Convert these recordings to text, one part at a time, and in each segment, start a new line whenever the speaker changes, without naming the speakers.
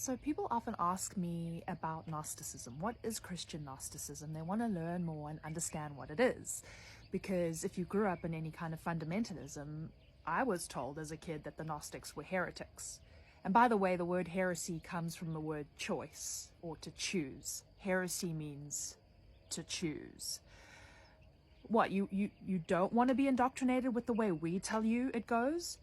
So people often ask me about Gnosticism. What is Christian Gnosticism? They want to learn more and understand what it is. Because if you grew up in any kind of fundamentalism, I was told as a kid that the Gnostics were heretics. And by the way, the word heresy comes from the word choice, or to choose. Heresy means to choose. What, you don't want to be indoctrinated with the way we tell you it goes?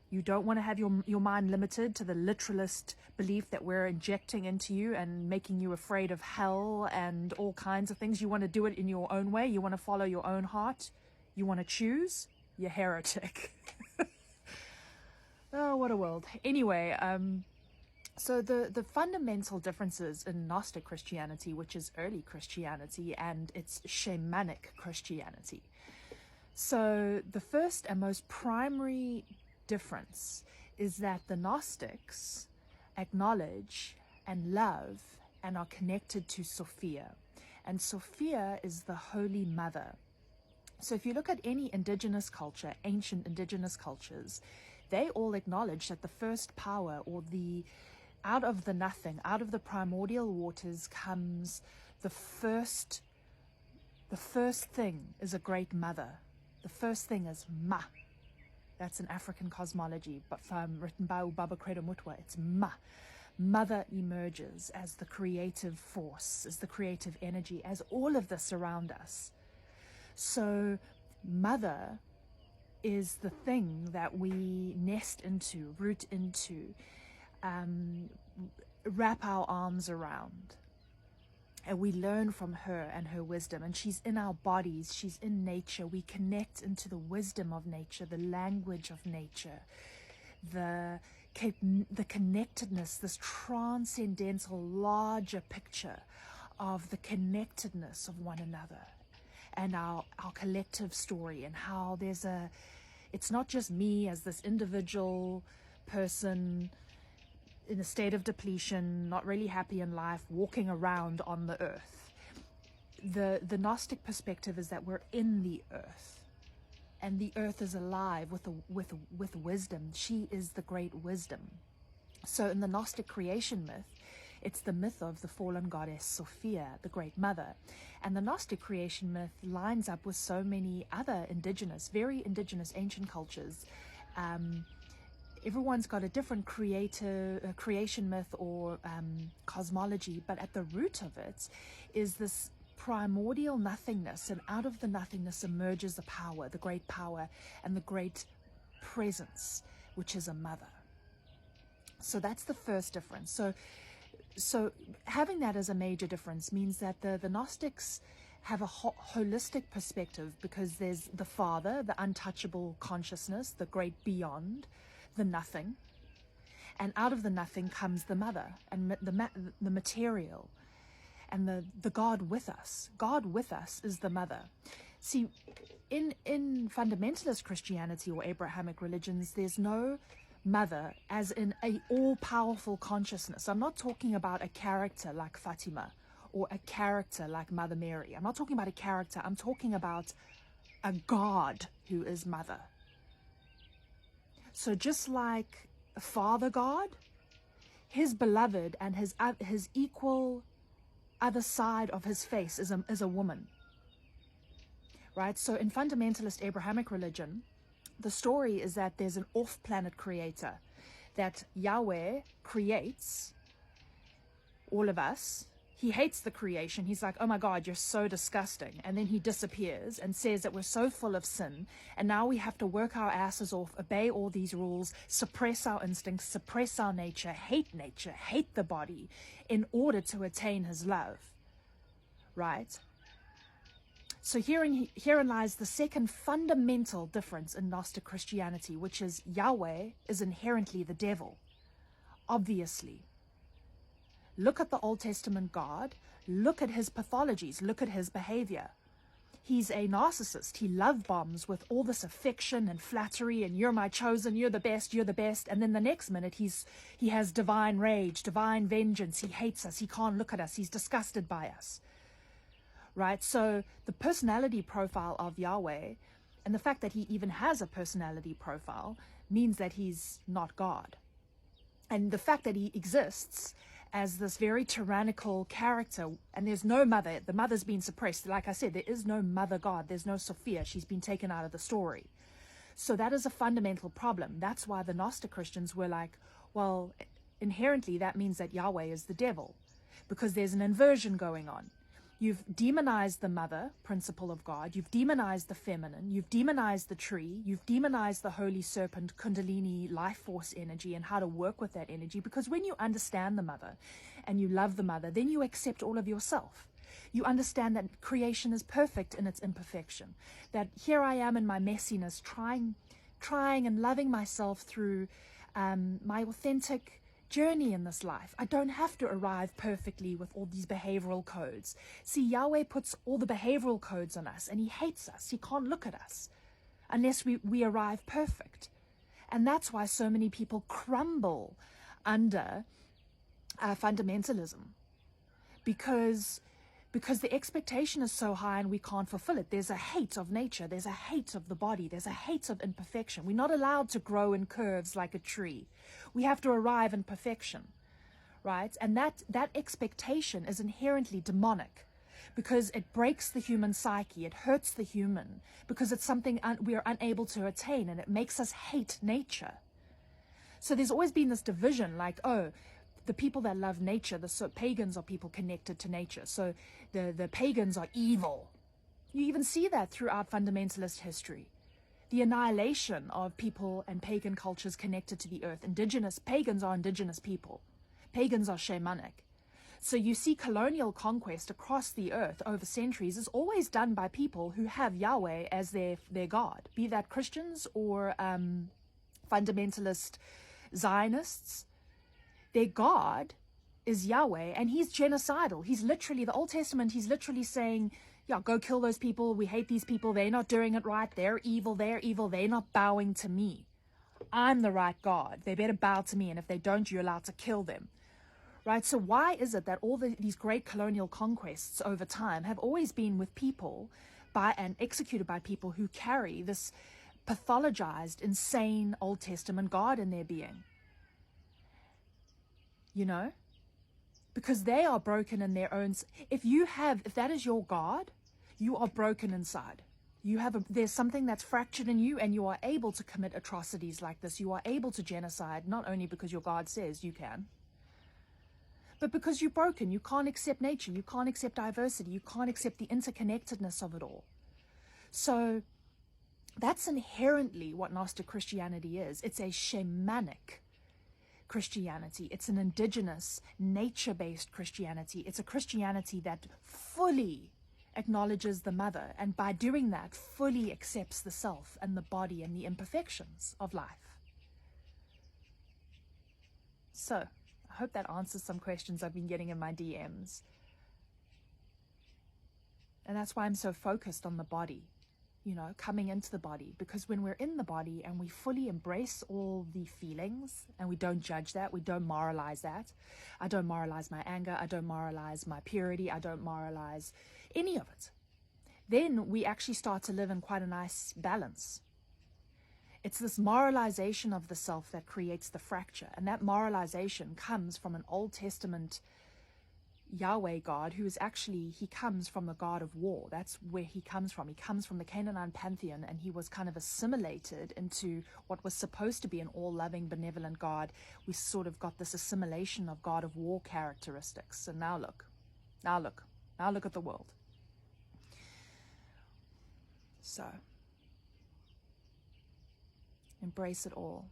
You don't want to have your mind limited to the literalist belief that we're injecting into you and making you afraid of hell and all kinds of things. You want to do it in your own way. You want to follow your own heart. You want to choose. You're heretic. Oh, what a world. Anyway, so the fundamental differences in Gnostic Christianity, which is early Christianity, and it's Shamanic Christianity. So the first and most primary difference is that the Gnostics acknowledge and love and are connected to Sophia. And Sophia is the Holy Mother. So if you look at any indigenous culture, ancient indigenous cultures, they all acknowledge that the first power, or out of the nothing, out of the primordial waters comes the first thing is a great mother. The first thing is Ma. That's an African cosmology, but written by Ubaba Credo Mutwa. It's Ma. Mother emerges as the creative force, as the creative energy, as all of this around us. So Mother is the thing that we nest into, root into, wrap our arms around. And we learn from her and her wisdom. And she's in our bodies. She's in nature. We connect into the wisdom of nature, the language of nature, the connectedness, this transcendental, larger picture of the connectedness of one another and our collective story, and how it's not just me as this individual person in a state of depletion, not really happy in life, walking around on the earth. The Gnostic perspective is that we're in the earth, and the earth is alive with wisdom. She is the great wisdom. So in the Gnostic creation myth, it's the myth of the fallen goddess Sophia, the great mother. And the Gnostic creation myth lines up with so many other very indigenous ancient cultures. Everyone's got a different creation myth or cosmology, but at the root of it is this primordial nothingness, and out of the nothingness emerges the power, the great power, and the great presence, which is a mother. So that's the first difference. So having that as a major difference means that the Gnostics have a holistic perspective, because there's the Father, the untouchable consciousness, the great beyond, the nothing, and out of the nothing comes the mother and the material, and the God with us. God with us is the mother. See, in fundamentalist Christianity or Abrahamic religions, there's no mother as in a all-powerful consciousness. I'm not talking about a character like Fatima or a character like Mother Mary. I'm not talking about a character. I'm talking about a God who is mother. So just like a Father God, his beloved and his equal other side of his face is a woman. Right? So in fundamentalist Abrahamic religion, the story is that there's an off-planet creator, that Yahweh creates all of us. He hates the creation. He's like, oh my God, you're so disgusting. And then he disappears and says that we're so full of sin, and now we have to work our asses off, obey all these rules, suppress our instincts, suppress our nature, hate the body, in order to attain his love. Right? So herein lies the second fundamental difference in Gnostic Christianity, which is Yahweh is inherently the devil. Obviously. Look at the Old Testament God. Look at his pathologies. Look at his behavior. He's a narcissist. He love bombs with all this affection and flattery, and you're my chosen, you're the best, you're the best. And then the next minute he has divine rage, divine vengeance. He hates us. He can't look at us. He's disgusted by us. Right? So the personality profile of Yahweh, and the fact that he even has a personality profile, means that he's not God. And the fact that he exists as this very tyrannical character, and there's no mother, the mother's been suppressed. Like I said, there is no mother God, there's no Sophia, she's been taken out of the story. So that is a fundamental problem. That's why the Gnostic Christians were like, well, inherently that means that Yahweh is the devil, because there's an inversion going on. You've demonized the mother principle of God, you've demonized the feminine, you've demonized the tree, you've demonized the holy serpent Kundalini life force energy and how to work with that energy, because when you understand the mother and you love the mother, then you accept all of yourself. You understand that creation is perfect in its imperfection, that here I am in my messiness, trying and loving myself through my authentic journey in this life. I don't have to arrive perfectly with all these behavioral codes. See, Yahweh puts all the behavioral codes on us, and he hates us. He can't look at us unless we arrive perfect. And that's why so many people crumble under fundamentalism, because the expectation is so high and we can't fulfill it. There's a hate of nature. There's a hate of the body. There's a hate of imperfection. We're not allowed to grow in curves like a tree. We have to arrive in perfection, right? And that expectation is inherently demonic, because it breaks the human psyche. It hurts the human because it's something we are unable to attain, and it makes us hate nature. So there's always been this division, like, oh, the people that love nature, the pagans are people connected to nature. So the pagans are evil. You even see that throughout fundamentalist history. The annihilation of people and pagan cultures connected to the earth. Pagans are indigenous people. Pagans are shamanic. So you see colonial conquest across the earth over centuries is always done by people who have Yahweh as their God, be that Christians or fundamentalist Zionists. Their God is Yahweh, and he's genocidal. He's literally, the Old Testament, he's literally saying, yeah, go kill those people. We hate these people. They're not doing it right. They're evil. They're evil. They're not bowing to me. I'm the right God. They better bow to me. And if they don't, you're allowed to kill them. Right? So why is it that all these great colonial conquests over time have always been with people and executed by people who carry this pathologized, insane Old Testament God in their being? You know, because they are broken in their own. If that is your God, you are broken inside. There's something that's fractured in you, and you are able to commit atrocities like this. You are able to genocide, not only because your God says you can, but because you're broken. You can't accept nature. You can't accept diversity. You can't accept the interconnectedness of it all. So that's inherently what Gnostic Christianity is. It's a shamanic Christianity. It's an indigenous, nature-based Christianity. It's a Christianity that fully acknowledges the mother, and by doing that, fully accepts the self and the body and the imperfections of life. So, I hope that answers some questions I've been getting in my DMs. And that's why I'm so focused on the body. You know, coming into the body, because when we're in the body and we fully embrace all the feelings and we don't judge that, we don't moralize that. I don't moralize my anger, I don't moralize my purity, I don't moralize any of it. Then we actually start to live in quite a nice balance. It's this moralization of the self that creates the fracture, and that moralization comes from an Old Testament Yahweh God, who is actually, he comes from the God of war. That's where he comes from. He comes from the Canaanite pantheon, and he was kind of assimilated into what was supposed to be an all-loving, benevolent God. We sort of got this assimilation of God of war characteristics. And now look at the world. So, embrace it all.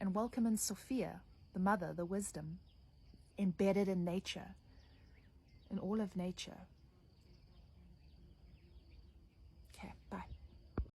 And welcome in Sophia, the mother, the wisdom, embedded in nature, in all of nature. Okay, bye.